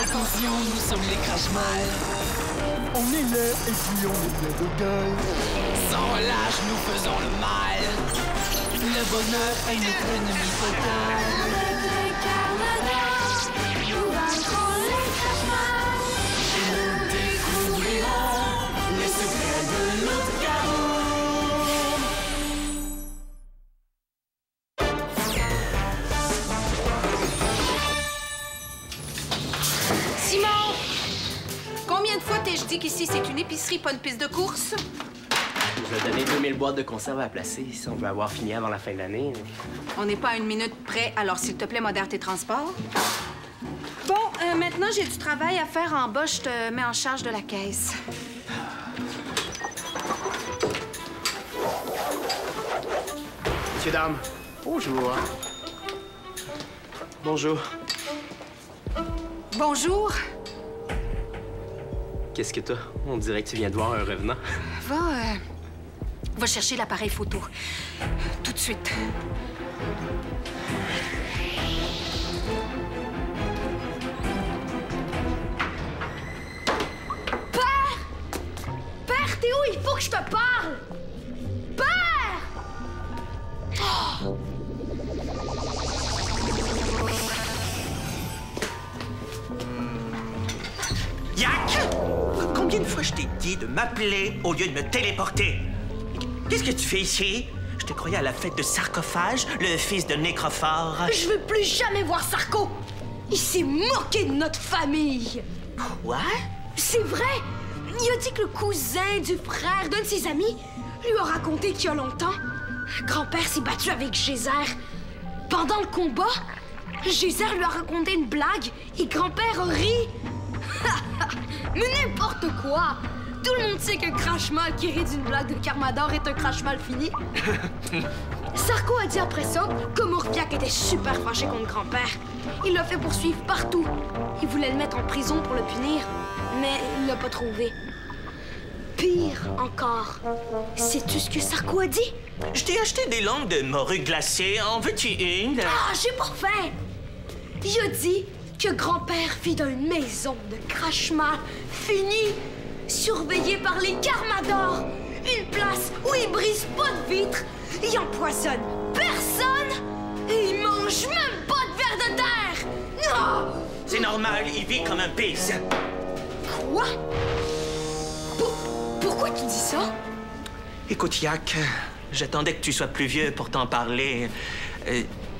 Attention, nous sommes les crash-mal. On est là et puis on est bien de gueule. Sans relâche, nous faisons le mal. Le bonheur est notre ennemi total. Les Carmagnons, nous vaincrons les crash-mal. Et nous découvrirons les secrets de notre chaos. Simon! Combien de fois t'ai-je dit qu'ici c'est une épicerie, pas une piste de course? Je vais donner 2000 boîtes de conserve à placer si on veut avoir fini avant la fin de l'année. On n'est pas à une minute près, alors s'il te plaît, modère tes transports. Bon, maintenant j'ai du travail à faire en bas. Je te mets en charge de la caisse. Messieurs, dames, bonjour. Bonjour. Bonjour. Qu'est-ce que t'as? On dirait que tu viens de voir un revenant. Va chercher l'appareil photo. Tout de suite. Père! Père, t'es où? Il faut que je te parle! Père! Oh! Yak! Combien de fois je t'ai dit de m'appeler au lieu de me téléporter? Qu'est-ce que tu fais ici? Je te croyais à la fête de Sarcophage, le fils de Nécrophore. Je veux plus jamais voir Sarko. Il s'est moqué de notre famille. Quoi? C'est vrai. Il a dit que le cousin du frère d'un de ses amis lui a raconté qu'il y a longtemps, grand-père s'est battu avec Gézer. Pendant le combat, Gézer lui a raconté une blague et grand-père a ri. Mais n'importe quoi! Tout le monde sait qu'un crash-mal qui rit d'une blague de Carmador est un crash-mal fini. Sarko a dit après ça que Morpiak était super fâché contre grand-père. Il l'a fait poursuivre partout. Il voulait le mettre en prison pour le punir, mais il l'a pas trouvé. Pire encore, sais-tu ce que Sarko a dit? Je t'ai acheté des langues de morue glacée. En veux-tu une? Ah, j'ai pas faim! Il a dit que grand-père vit dans une maison de crash-mal fini, surveillée par les Carmador. Une place où il brise pas de vitres, il empoisonne personne et il mange même pas de vers de terre! Non! C'est normal, il vit comme un pisse. Quoi? Pourquoi tu dis ça? Écoute, Yak, j'attendais que tu sois plus vieux pour t'en parler.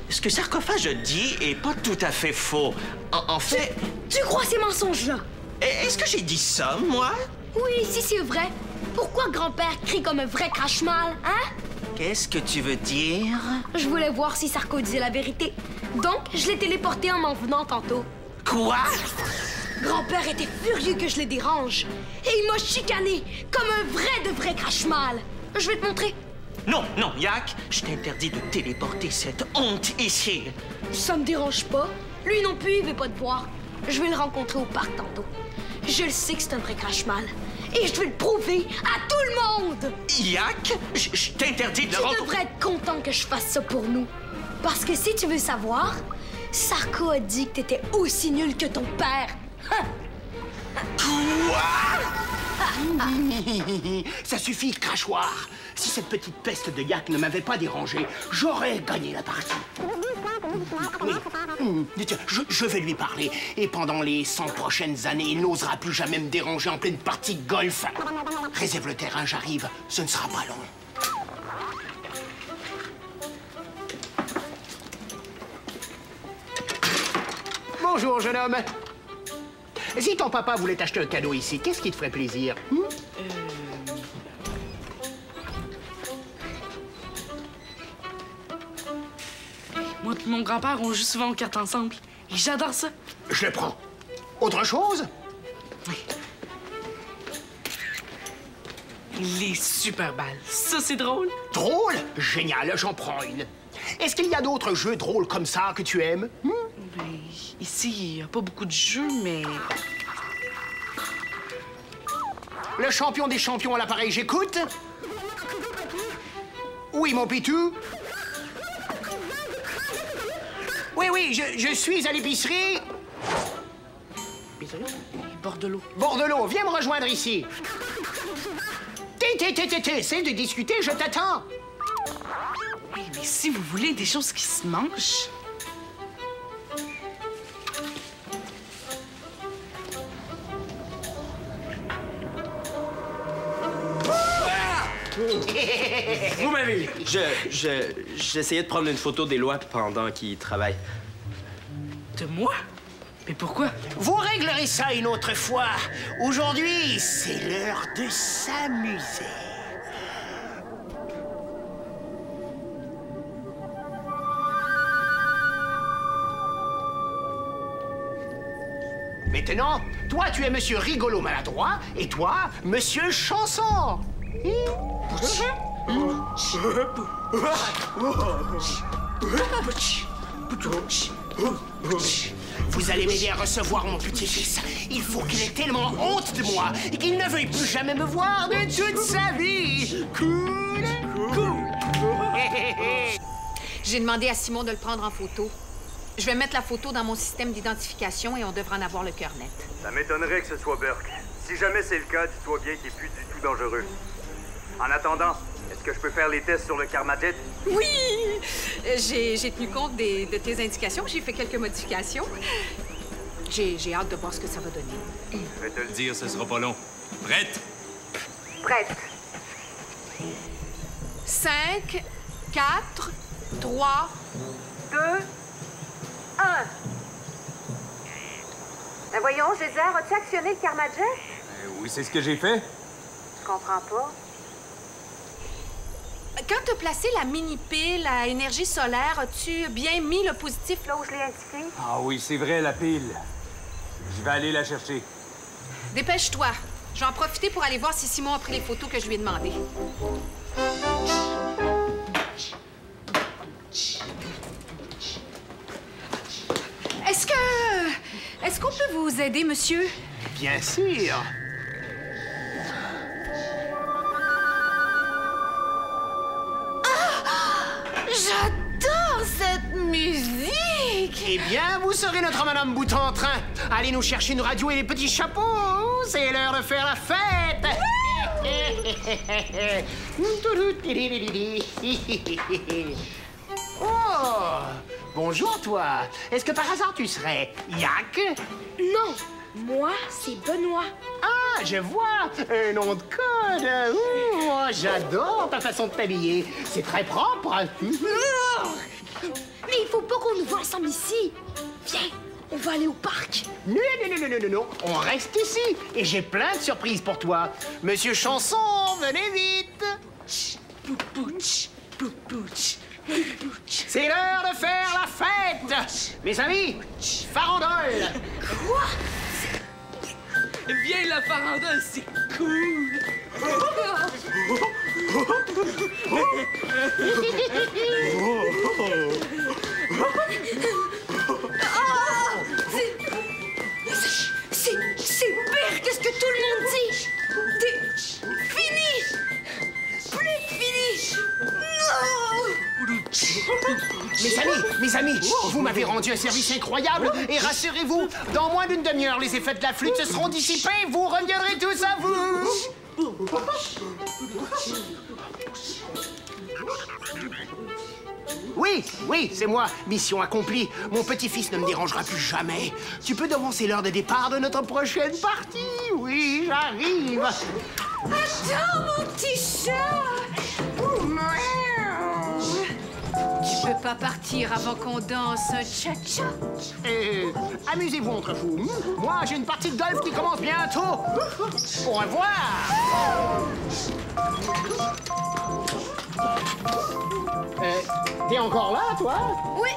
Ce que Sarcophage a dit est pas tout à fait faux. En fait... Tu crois ces mensonges-là? Est-ce que j'ai dit ça, moi? Oui, si c'est vrai. Pourquoi grand-père crie comme un vrai crash-mal, hein? Qu'est-ce que tu veux dire? Je voulais voir si Sarko disait la vérité. Donc, je l'ai téléporté en m'en venant tantôt. Quoi? Grand-père était furieux que je les dérange. Et il m'a chicané comme un de vrai crash-mal. Je vais te montrer. Non, non, Yak, je t'interdis de téléporter cette honte ici. Ça me dérange pas. Lui non plus, il veut pas te voir. Je vais le rencontrer au parc tantôt. Je le sais que c'est un vrai crash-mal. Et je vais le prouver à tout le monde! Yak, je t'interdis de le rencontrer. Tu devrais être content que je fasse ça pour nous. Parce que si tu veux savoir, Sarko a dit que t'étais aussi nul que ton père. Ça suffit, crachoir. Si cette petite peste de Yak ne m'avait pas dérangé, j'aurais gagné la partie. Oui. Je vais lui parler. Et pendant les 100 prochaines années, il n'osera plus jamais me déranger en pleine partie de golf. Réserve le terrain, j'arrive. Ce ne sera pas long. Bonjour, jeune homme. Si ton papa voulait t'acheter un cadeau ici, qu'est-ce qui te ferait plaisir? Moi et mon grand-père, on joue souvent aux cartes ensemble. Et j'adore ça. Je le prends. Autre chose? Les super balles. Ça, c'est drôle. Drôle? Génial, j'en prends une. Est-ce qu'il y a d'autres jeux drôles comme ça que tu aimes? Ben, ici, il n'y a pas beaucoup de jeux, mais... Le champion des champions à l'appareil, j'écoute. Oui, mon pitou. Oui, je suis à l'épicerie. Sérieux? Bordelot. Bordelot, viens me rejoindre ici. Essaie de discuter, je t'attends. Hey, mais si vous voulez des choses qui se mangent... Vous m'avez eu. J'essayais de prendre une photo d'Éloi pendant qu'il travaille. De moi? Mais pourquoi? Vous réglerez ça une autre fois. Aujourd'hui, c'est l'heure de s'amuser. Maintenant, toi, tu es Monsieur Rigolo Maladroit, et toi, Monsieur Chanson. Vous allez m'aider à recevoir mon petit-fils. Il faut qu'il ait tellement honte de moi et qu'il ne veuille plus jamais me voir de toute sa vie. Cool. J'ai demandé à Simon de le prendre en photo. Je vais mettre la photo dans mon système d'identification et on devrait en avoir le cœur net. Ça m'étonnerait que ce soit Burke. Si jamais c'est le cas, dis-toi bien qu'il est plus du tout dangereux. En attendant, est-ce que je peux faire les tests sur le Karmajet? Oui! J'ai tenu compte de tes indications. J'ai fait quelques modifications. J'ai hâte de voir ce que ça va donner. Je vais te le dire. Dire, ce sera pas long. Prête? Prête. 5, 4, 3, 2, 1. Ben voyons, Geyser, as-tu actionné le Karmajet? Oui, c'est ce que j'ai fait. Je comprends pas. Quand tu as placé la mini-pile à énergie solaire, as-tu bien mis le positif là où je l'ai indiqué? Ah oui, c'est vrai, la pile. Je vais aller la chercher. Dépêche-toi. Je vais en profiter pour aller voir si Simon a pris les photos que je lui ai demandées. Est-ce qu'on peut vous aider, monsieur? Bien sûr. J'adore cette musique! Eh bien, vous serez notre Madame Bouton en train. Allez nous chercher une radio et des petits chapeaux. C'est l'heure de faire la fête. Oh! Bonjour, toi. Est-ce que par hasard tu serais Yak? Non, moi, c'est Benoît. Ah, je vois. Un nom de code. Oh, j'adore ta façon de t'habiller. C'est très propre. Mais il faut pas qu'on nous voie ensemble ici. Viens, on va aller au parc. Non. On reste ici. Et j'ai plein de surprises pour toi. Monsieur Chanson, venez vite. C'est l'heure de faire la fête. Mes amis, farandole. Quoi? Viens, la farandole, c'est cool! C'est pire que ce que tout le monde dit! T'es fini! Plus fini! Mes amis, vous m'avez rendu un service incroyable et rassurez-vous, dans moins d'une demi-heure, les effets de la flûte se seront dissipés, vous reviendrez tous à vous! Oui, c'est moi. Mission accomplie. Mon petit-fils ne me dérangera plus jamais. Tu peux devancer l'heure de départ de notre prochaine partie? Oui, j'arrive. Attends, mon petit chat! Tu peux pas partir avant qu'on danse un cha-cha? Amusez-vous entre vous. Moi, j'ai une partie de golf qui commence bientôt. Au revoir. T'es encore là, toi? Oui,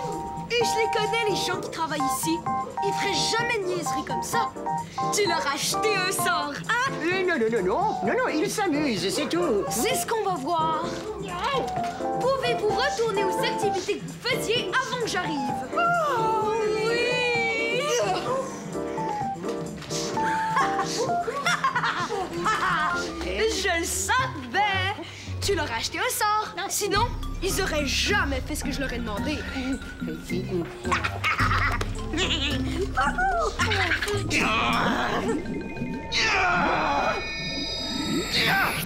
et je les connais, les gens qui travaillent ici. Ils feraient jamais de niaiserie comme ça. Tu leur as acheté un sort, hein? Non, ils s'amusent, c'est tout. C'est ce qu'on va voir. Pouvez-vous retourner aux activités que vous faisiez avant que j'arrive? Oh, oui! Je le savais! Tu leur as acheté un sort. Sinon, ils auraient jamais fait ce que je leur ai demandé.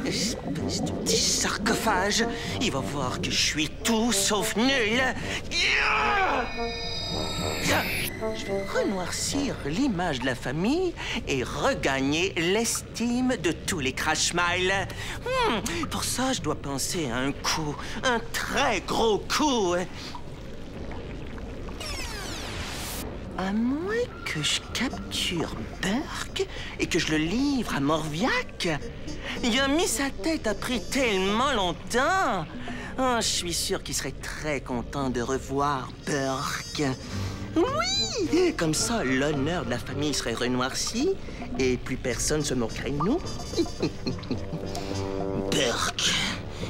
Espèce de petit sarcophage. Il va voir que je suis tout sauf nul. Je vais renoircir l'image de la famille et regagner l'estime de tous les Crash Miles. Pour ça, je dois penser à un coup, un très gros coup. À moins que je capture Burke et que je le livre à Morviac. Il a mis sa tête après tellement longtemps. Oh, je suis sûr qu'il serait très content de revoir Burke. Oui! Comme ça, l'honneur de la famille serait renoirci et plus personne se moquerait de nous. Burke,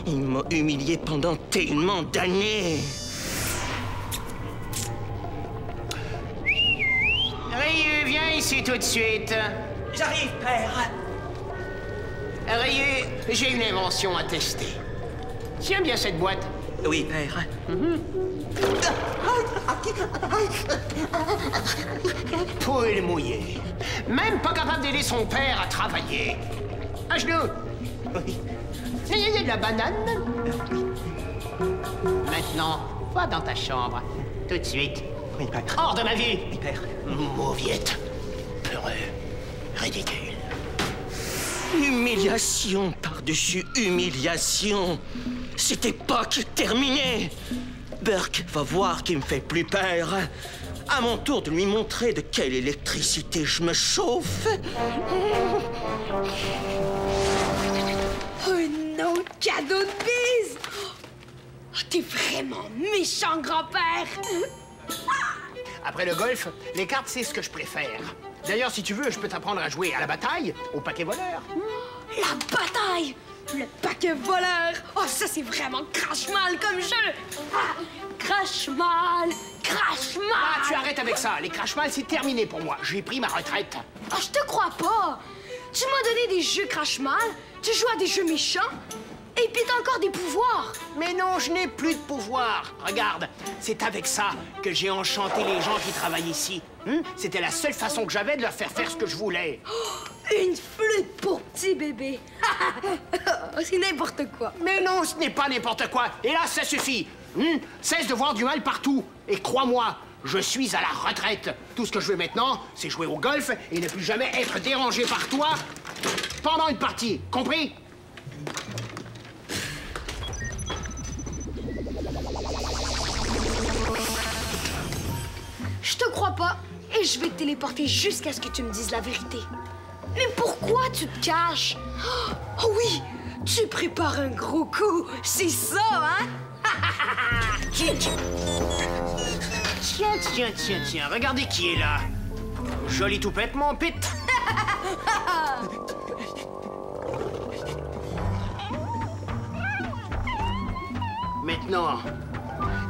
il m'a humilié pendant tellement d'années. Ryu, viens ici tout de suite. J'arrive, père. Ryu, j'ai une invention à tester. Tiens bien cette boîte. Oui, père. Poule mouillée. Même pas capable d'aider son père à travailler. À genoux. Oui. Il y a de la banane. Maintenant, va dans ta chambre. Tout de suite. Oui, père. Hors de ma vue. Oui, père. Mauviette. Peureux. Ridicule. Humiliation par-dessus humiliation. Cette époque est terminée. Burke va voir qu'il me fait plus peur. À mon tour de lui montrer de quelle électricité je me chauffe. Un autre cadeau de bise! Oh, t'es vraiment méchant, grand-père! Après le golf, les cartes, c'est ce que je préfère. D'ailleurs, si tu veux, je peux t'apprendre à jouer à la bataille, au paquet voleur. La bataille! Le paquet voleur! Oh, ça, c'est vraiment crash mal comme jeu! Ah, crash mal! Crash mal! Ah, tu arrêtes avec ça. Les crash mal, c'est terminé pour moi. J'ai pris ma retraite. Oh, je te crois pas! Tu m'as donné des jeux crash mal, tu joues à des jeux méchants, et puis t'as encore des pouvoirs! Mais non, je n'ai plus de pouvoir. Regarde, c'est avec ça que j'ai enchanté les gens qui travaillent ici. C'était la seule façon que j'avais de leur faire faire ce que je voulais. Oh, une flûte pour petit bébé! C'est n'importe quoi. Mais non, ce n'est pas n'importe quoi. Et là, ça suffit. Cesse de voir du mal partout. Et crois-moi, je suis à la retraite. Tout ce que je veux maintenant, c'est jouer au golf et ne plus jamais être dérangé par toi pendant une partie. Compris? Je te crois pas et je vais te téléporter jusqu'à ce que tu me dises la vérité. Mais pourquoi tu te caches? Oh oui, tu prépares un gros coup, c'est ça, hein? Tiens, regardez qui est là. Joli toupette, mon pit. Maintenant,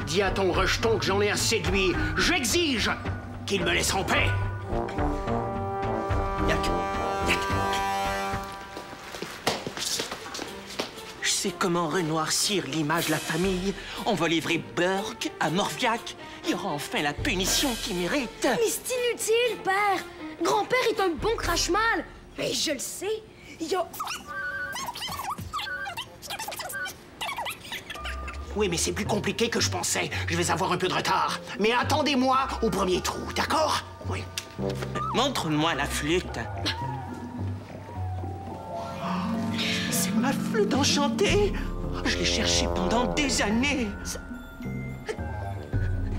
dis à ton rejeton que j'en ai assez de lui. J'exige qu'il me laisse en paix. Je sais comment renoircir l'image de la famille. On va livrer Burke à Morviac. Il aura enfin la punition qu'il mérite. Mais c'est inutile, père. Grand-père est un bon crash-mal. Mais je le sais, il y a... Oui, mais c'est plus compliqué que je pensais. Je vais avoir un peu de retard. Mais attendez-moi au premier trou, d'accord? Oui. Montre-moi la flûte. C'est ma flûte enchantée. Je l'ai cherchée pendant des années.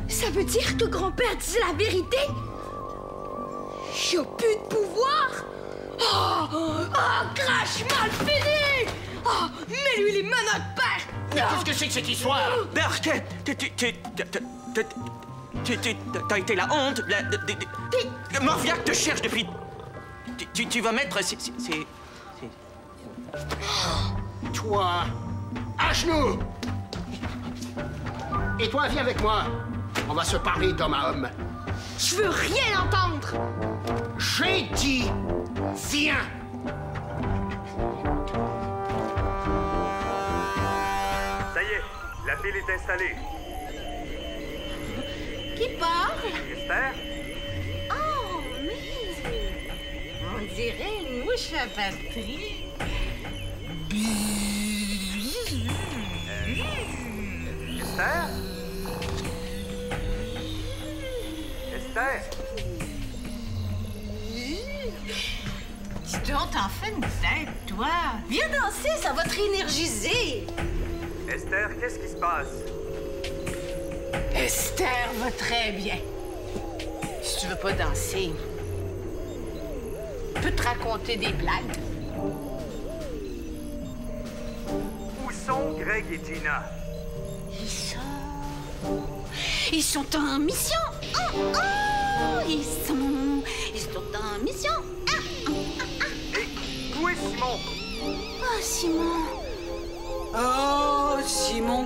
Ça veut dire que grand-père disait la vérité? Il n'y a plus de pouvoir? Crash mal fini! Mets-lui les menottes, père! Qu'est-ce que c'est que cette histoire? Burke, t'as été la honte. Morviac te cherche depuis... Tu vas mettre... Toi, à genoux! Et toi, viens avec moi. On va se parler d'homme à homme. Je veux rien entendre! J'ai dit, viens! Ça y est, la pile est installée. Qui parle? Mystère? dirait une mouche à patrie. Esther? Esther? Dis donc, t'en fais une tête, toi. Viens danser, ça va te réénergiser. Esther, qu'est-ce qui se passe? Esther va très bien. Si tu veux pas danser, je peux te raconter des blagues. Où sont Greg et Gina? Ils sont en mission. Oh, oh, ils sont en mission. Et où est Simon? Oh, Simon. Oh, Simon,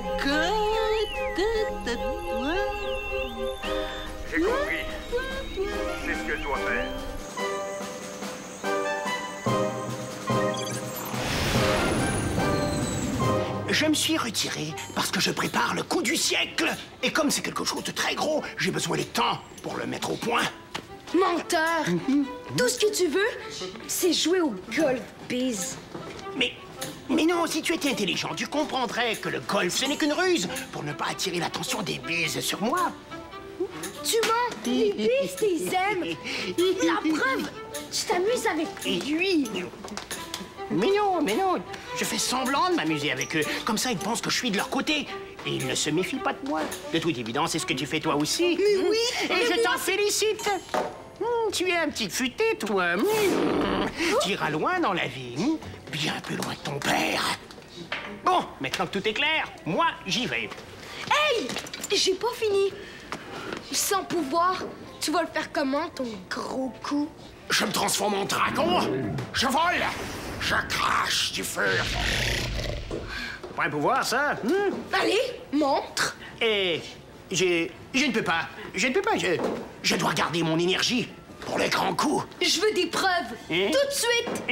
J'ai compris. C'est ce que je dois faire. Je me suis retiré parce que je prépare le coup du siècle. Et comme c'est quelque chose de très gros, j'ai besoin de temps pour le mettre au point. Menteur! Tout ce que tu veux, c'est jouer au golf, Biz. Mais non, si tu étais intelligent, tu comprendrais que le golf, ce n'est qu'une ruse pour ne pas attirer l'attention des bises sur moi. Tu mens! Les bises, t'es aimes! La preuve, tu t'amuses avec lui! Mais non, je fais semblant de m'amuser avec eux. Comme ça, ils pensent que je suis de leur côté. Et ils ne se méfient pas de moi. De toute évidence, c'est ce que tu fais toi aussi. Mais oui! Et je t'en félicite. Tu es un petit futé, toi. Tu iras loin dans la vie. Bien plus loin que ton père. Bon, maintenant que tout est clair, moi, j'y vais. Hey! J'ai pas fini. Sans pouvoir, tu vas le faire comment, ton gros coup? Je me transforme en dragon. Je vole. Je crache du feu. Pas un pouvoir, ça? Allez, montre. Et je ne peux pas. Je dois garder mon énergie pour les grands coups. Je veux des preuves. Tout de suite.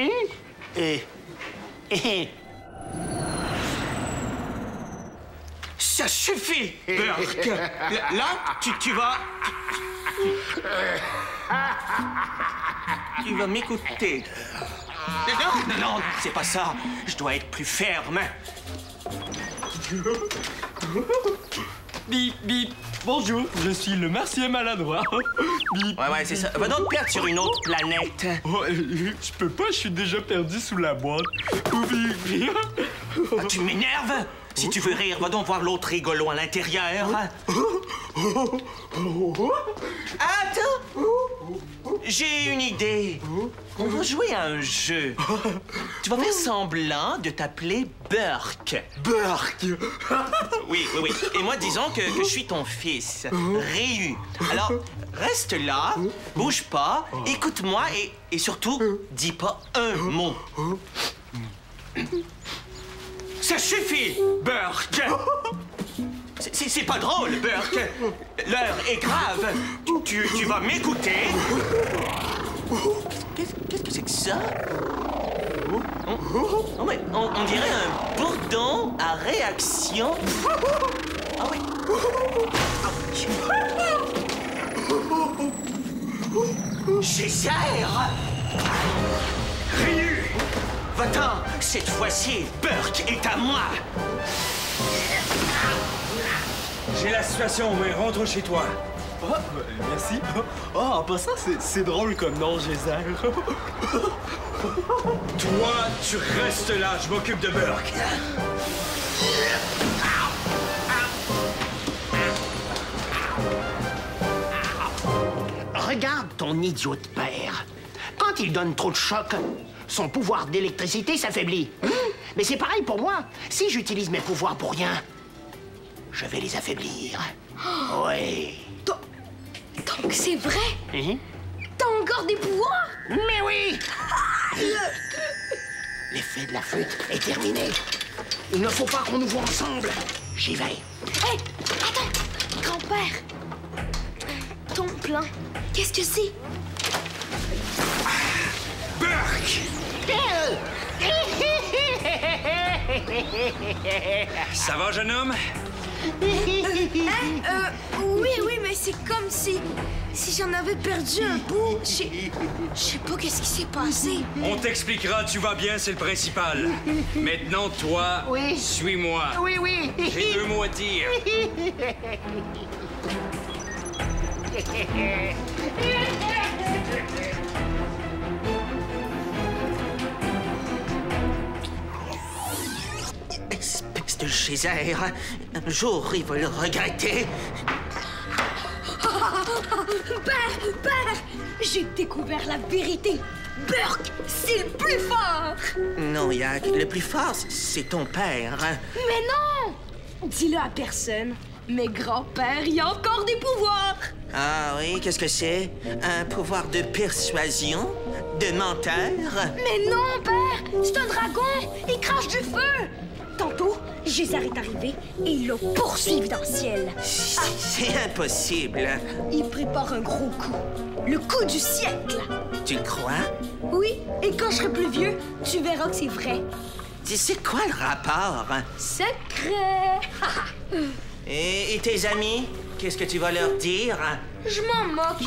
Ça suffit, Burke. Là, tu vas... Tu vas m'écouter. Non, c'est pas ça. Je dois être plus ferme. Bip, bip. Bonjour, je suis le martien maladroit. Bip. Ouais, c'est ça. Va donc te perdre sur une autre planète. Oh, je peux pas, je suis déjà perdu sous la boîte. Bip. Ah, tu m'énerves. Si tu veux rire, va donc voir l'autre rigolo à l'intérieur. Attends! J'ai une idée. On va jouer à un jeu. Tu vas faire semblant de t'appeler Burke. Burke. Oui. Et moi, disons que je suis ton fils, Ryu. Alors, reste là, bouge pas, écoute-moi et surtout, dis pas un mot. Ça suffit, Burke! C'est pas drôle, Burke. L'heure est grave. Tu vas m'écouter. Qu'est-ce que c'est que ça? On dirait un bourdon à réaction. Ah oui. Geyser! Ryu! Va-t'en! Cette fois-ci, Burke est à moi! J'ai la situation, mais rentre chez toi. Oh, merci. Oh, en passant, c'est drôle comme nom, Geyser. Toi, tu restes là, je m'occupe de Burke. Regarde ton idiot de père. Quand il donne trop de choc, son pouvoir d'électricité s'affaiblit. Mais c'est pareil pour moi. Si j'utilise mes pouvoirs pour rien, je vais les affaiblir. Oui. Donc c'est vrai? T'as encore des pouvoirs? Mais oui! L'effet de la flûte est terminé. Il ne faut pas qu'on nous voit ensemble. J'y vais. Hé! Attends! Grand-père! Ton plan, qu'est-ce que c'est? Burke! Ça va, jeune homme? Oui, mais c'est comme si j'en avais perdu un bout. Je sais pas qu'est-ce qui s'est passé. On t'expliquera, tu vas bien, c'est le principal. Maintenant, toi, Oui. suis-moi. Oui. J'ai 2 mots à dire. Espèce de Geyser. Un jour, il va le regretter. Père, j'ai découvert la vérité. Burke, c'est le plus fort. Non, Yak, le plus fort, c'est ton père. Mais non! Dis-le à personne. Mais grand-père, il y a encore des pouvoirs. Ah oui, qu'est-ce que c'est? Un pouvoir de persuasion? De menteur? Mais non, père! C'est un dragon! Il crache du feu! Tantôt, Geyser est arrivé et il l'a poursuivi dans le ciel. C'est impossible. Il prépare un gros coup. Le coup du siècle! Tu le crois? Oui, et quand je serai plus vieux, tu verras que c'est vrai. C'est quoi le rapport? Secret! Et tes amis? Qu'est-ce que tu vas leur dire? Je m'en moque.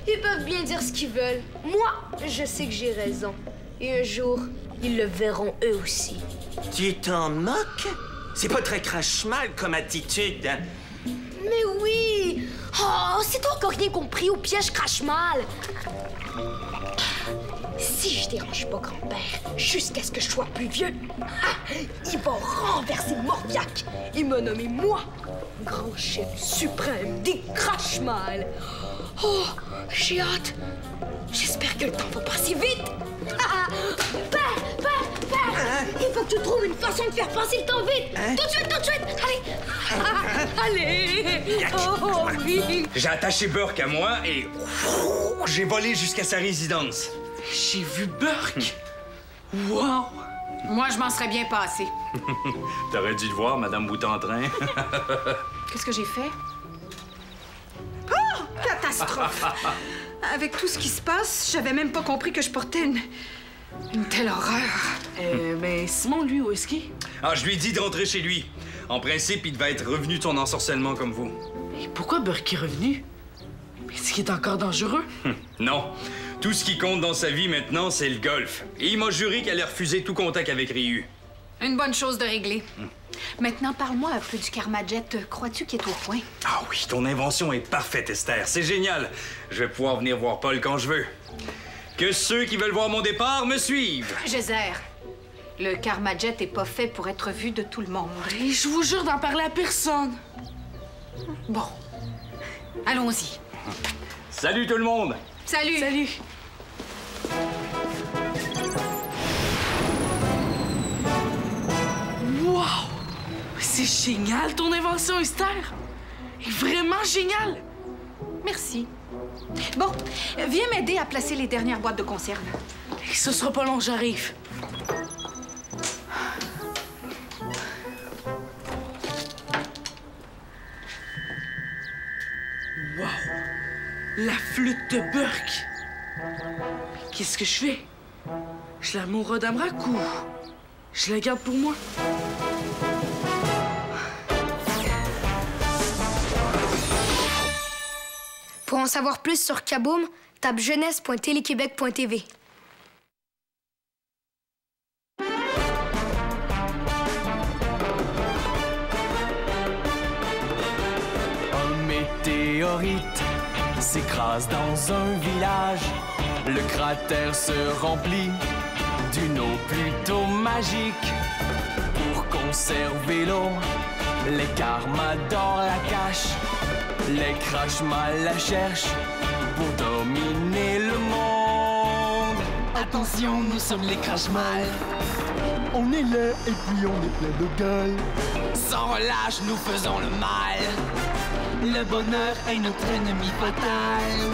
Ils peuvent bien dire ce qu'ils veulent. Moi, je sais que j'ai raison. Et un jour, ils le verront eux aussi. Tu t'en moques? C'est pas très crache-mal comme attitude. Mais oui! Oh, c'est toi qui n'as rien compris au piège crache-mal. Si je dérange pas grand-père jusqu'à ce que je sois plus vieux, il va renverser Morviac et me nommer moi grand chef suprême des crache-mal. Oh, j'ai hâte. J'espère que le temps va passer vite. Père! Il faut que tu trouves une façon de faire passer le temps vite. Tout de suite! Allez! Oh oui! J'ai attaché Burke à moi et j'ai volé jusqu'à sa résidence. J'ai vu Burke. Wow! Moi, je m'en serais bien passé. T'aurais dû le voir, Madame Boutentrin. Qu'est-ce que j'ai fait? Oh! Catastrophe! Avec tout ce qui se passe, j'avais même pas compris que je portais une telle horreur. Mais Simon, lui, où est-ce qu'il est? Ah, je lui ai dit de rentrer chez lui. En principe, il devait être revenu de son ensorcellement comme vous. Et pourquoi Burke est revenu? Est-ce qu'il est encore dangereux? Non. Tout ce qui compte dans sa vie maintenant, c'est le golf. Et il m'a juré qu'il allait refuser tout contact avec Ryu. Une bonne chose de régler. Maintenant, parle-moi un peu du Karmajet. Crois-tu qu'il est au point? Ah oui, ton invention est parfaite, Esther. C'est génial. Je vais pouvoir venir voir Paul quand je veux. Que ceux qui veulent voir mon départ me suivent. Geyser, le Karmajet est pas fait pour être vu de tout le monde. Et je vous jure d'en parler à personne. Bon, allons-y. Salut tout le monde. Salut! Salut! Wow! C'est génial, ton invention, Esther! est vraiment génial! Merci. Bon, viens m'aider à placer les dernières boîtes de conserve. Ce sera pas long, j'arrive. Wow! La flûte de Burke! Qu'est-ce que je fais? Je la mets au Rodamrac ou je la garde pour moi? Pour en savoir plus sur Kaboom, tape jeunesse.téléquébec.tv. Un météorite s'écrase dans un village. Le cratère se remplit d'une eau plutôt magique. Pour conserver l'eau, les Karmadors la cachent. Les Crashmal la cherchent pour dominer le monde. Attention, nous sommes les Crashmal. On est là et puis on est plein de gueule. Sans relâche, nous faisons le mal. Le bonheur est notre ennemi fatal.